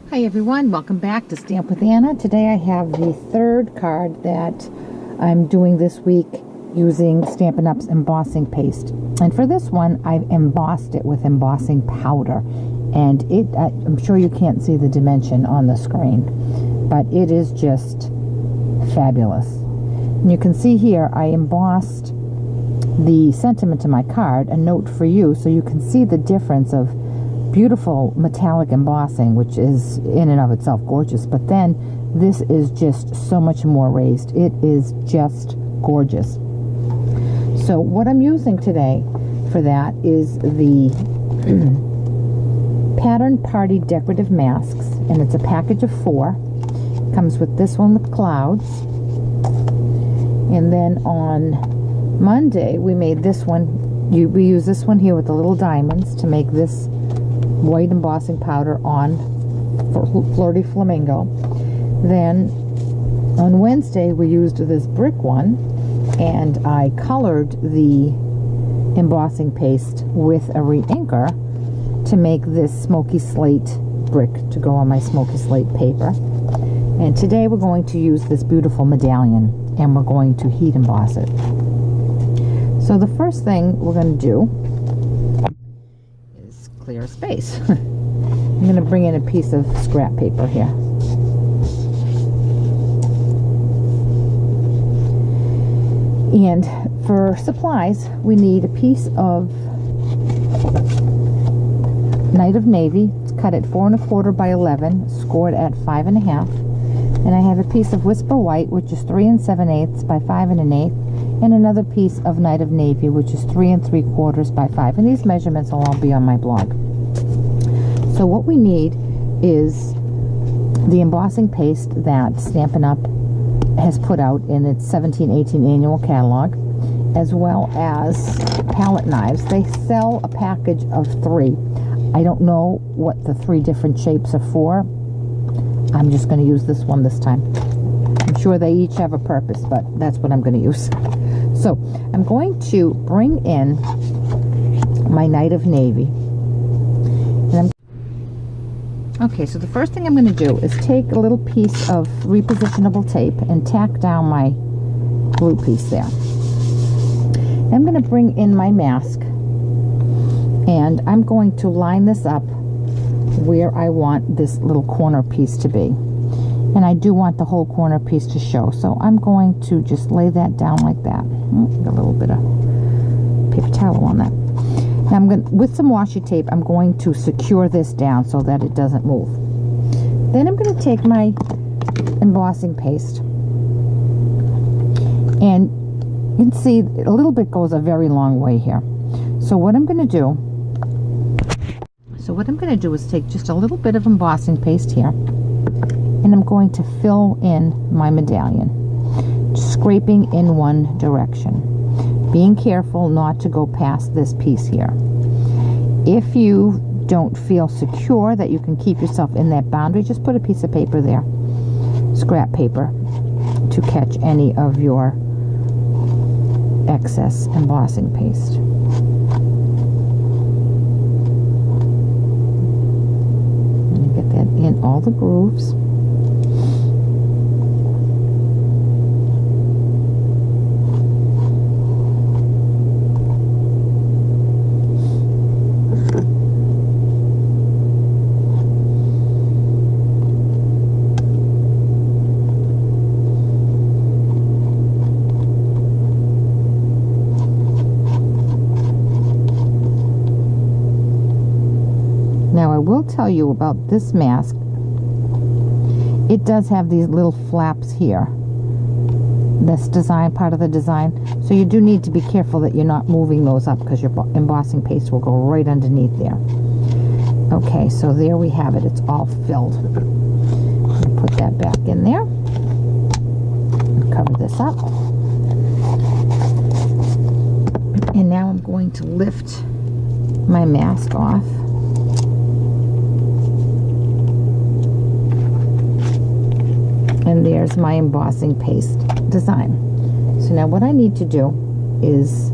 Hi everyone, welcome back to Stamp with Anna. Today I have the third card that I'm doing this week using Stampin' Up's embossing paste. And for this one, I've embossed it with embossing powder. And I'm sure you can't see the dimension on the screen, but it is just fabulous. And you can see here I embossed the sentiment to my card, a note for you, so you can see the difference of beautiful metallic embossing, which is in and of itself gorgeous, but then this is just so much more raised. It is just gorgeous. So what I'm using today for that is the Pattern Party Decorative Masks, and it's a package of 4. Comes with this one with clouds, and then on Monday we made this one. We use this one here with the little diamonds to make this white embossing powder on Flirty Flamingo. Then on Wednesday we used this brick one, and I colored the embossing paste with a re-inker to make this smoky slate brick to go on my smoky slate paper. And today we're going to use this beautiful medallion, and we're going to heat emboss it. So the first thing we're going to do is clear a space. I'm going to bring in a piece of scrap paper here. And for supplies, we need a piece of Night of Navy. It's cut at 4 1/4 by 11, scored at 5 1/2. And I have a piece of Whisper White, which is 3 7/8 by 5 1/8. And another piece of Night of Navy, which is 3 3/4 by 5. And these measurements will all be on my blog. So what we need is the embossing paste that Stampin' Up! Has put out in its 17-18 annual catalog, as well as palette knives. They sell a package of 3. I don't know what the 3 different shapes are for. I'm just going to use this one this time. I'm sure they each have a purpose, but that's what I'm going to use. So I'm going to bring in my Night of Navy. Okay, so the first thing I'm going to do is take a little piece of repositionable tape and tack down my glue piece there. I'm going to bring in my mask, and I'm going to line this up where I want this little corner piece to be. And I do want the whole corner piece to show, so I'm going to just lay that down like that. Got a little bit of paper towel on that. Now I'm going, with some washi tape, I'm going to secure this down so that it doesn't move. Then I'm going to take my embossing paste, and you can see a little bit goes a very long way here. So what I'm going to do is take just a little bit of embossing paste here, and I'm going to fill in my medallion, just scraping in one direction, being careful not to go past this piece here. If you don't feel secure that you can keep yourself in that boundary, just put a piece of paper there, scrap paper, to catch any of your excess embossing paste. And get that in all the grooves. Now I will tell you about this mask. It does have these little flaps here. This design, part of the design. So you do need to be careful that you're not moving those up, because your embossing paste will go right underneath there. Okay, so there we have it. It's all filled. I'll put that back in there. Cover this up. And now I'm going to lift my mask off. And there's my embossing paste design. So now what I need to do is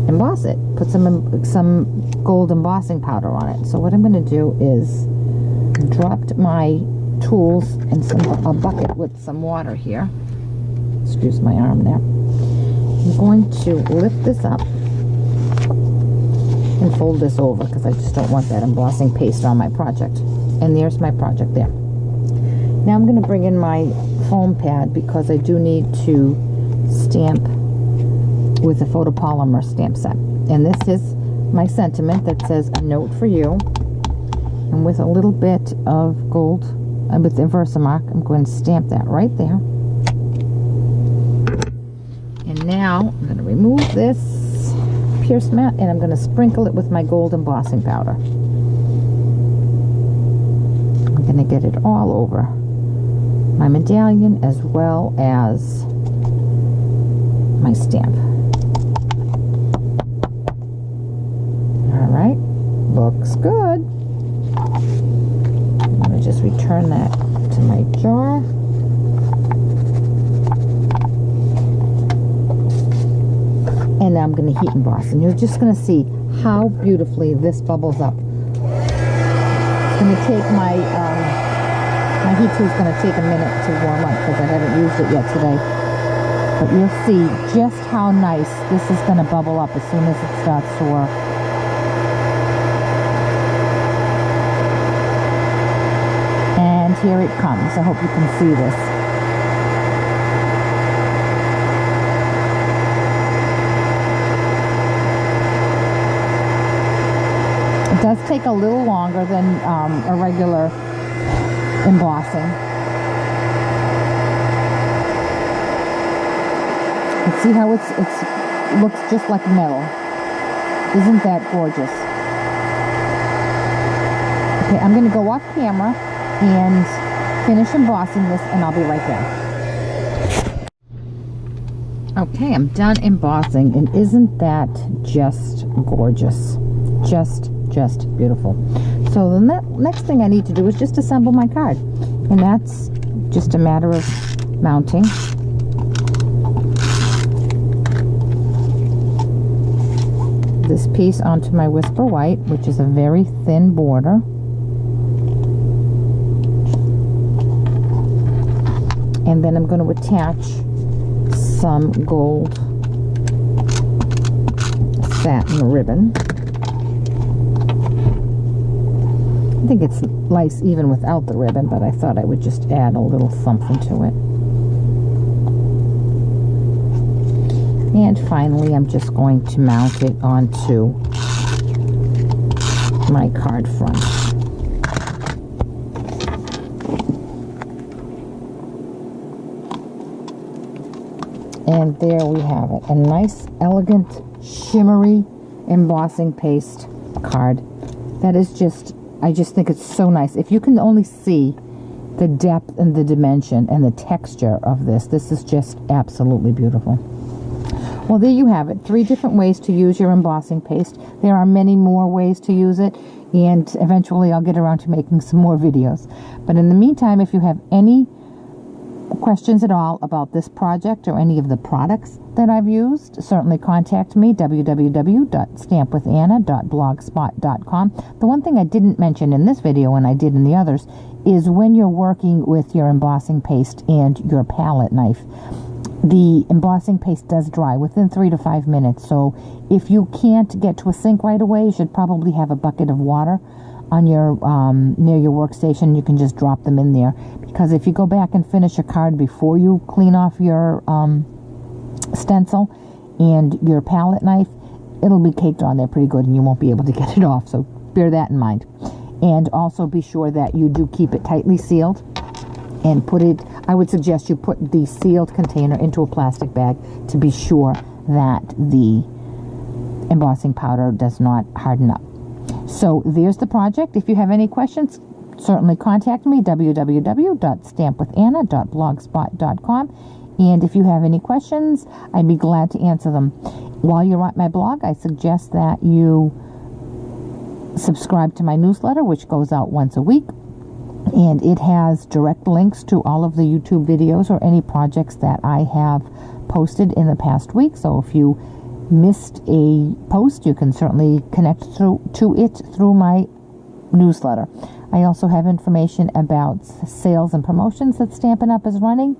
emboss it. Put some gold embossing powder on it. So what I'm going to do is dropped my tools in a bucket with some water here. Excuse my arm there. I'm going to lift this up and fold this over because I just don't want that embossing paste on my project. And there's my project there. Now I'm going to bring in my foam pad because I do need to stamp with a photopolymer stamp set. And this is my sentiment that says, "A note for you." And with a little bit of gold, with the Versamark, I'm going to stamp that right there. And now I'm going to remove this pierce mat and I'm going to sprinkle it with my gold embossing powder. I'm going to get it all over my medallion as well as my stamp. All right, looks good. I'm going to just return that to my jar. And now I'm going to heat emboss, and you're just going to see how beautifully this bubbles up. It's going to take my heat tool is going to take a minute to warm up because I haven't used it yet today. But you'll see just how nice this is going to bubble up as soon as it starts to work. And here it comes. I hope you can see this. It does take a little longer than a regular embossing. And see how it looks just like metal. Isn't that gorgeous? Okay, I'm going to go off camera and finish embossing this, and I'll be right back. Okay, I'm done embossing, and isn't that just gorgeous? Just beautiful. So the next thing I need to do is just assemble my card, and that's just a matter of mounting this piece onto my Whisper White, which is a very thin border. And then I'm going to attach some gold satin ribbon. I think it's nice even without the ribbon, but I thought I would just add a little something to it. And finally, I'm just going to mount it onto my card front. And there we have it. A nice, elegant, shimmery embossing paste card. That is just, I just think it's so nice. If you can only see the depth and the dimension and the texture of this, this is just absolutely beautiful. Well, there you have it. 3 different ways to use your embossing paste. There are many more ways to use it, and eventually I'll get around to making some more videos. But in the meantime, if you have any questions at all about this project or any of the products that I've used, certainly contact me, www.stampwithanna.blogspot.com. The one thing I didn't mention in this video, and I did in the others, is when you're working with your embossing paste and your palette knife, the embossing paste does dry within 3 to 5 minutes. So if you can't get to a sink right away, you should probably have a bucket of water on your near your workstation. You can just drop them in there, because if you go back and finish a card before you clean off your stencil and your palette knife, it'll be caked on there pretty good and you won't be able to get it off. So bear that in mind. And also be sure that you do keep it tightly sealed, and put it, I would suggest you put the sealed container into a plastic bag to be sure that the embossing powder does not harden up. So there's the project. If you have any questions, certainly contact me, www.stampwithanna.blogspot.com. And if you have any questions, I'd be glad to answer them. While you're at my blog, I suggest that you subscribe to my newsletter, which goes out once a week. And it has direct links to all of the YouTube videos or any projects that I have posted in the past week. So if you missed a post, you can certainly connect to it through my newsletter. I also have information about sales and promotions that Stampin' Up! Is running.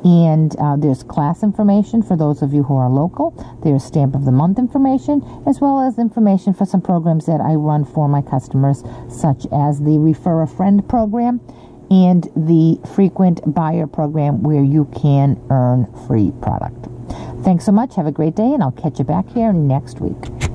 And there's class information for those of you who are local. There's Stamp of the Month information, as well as information for some programs that I run for my customers, such as the Refer a Friend program and the Frequent Buyer program, where you can earn free product. Thanks so much. Have a great day, and I'll catch you back here next week.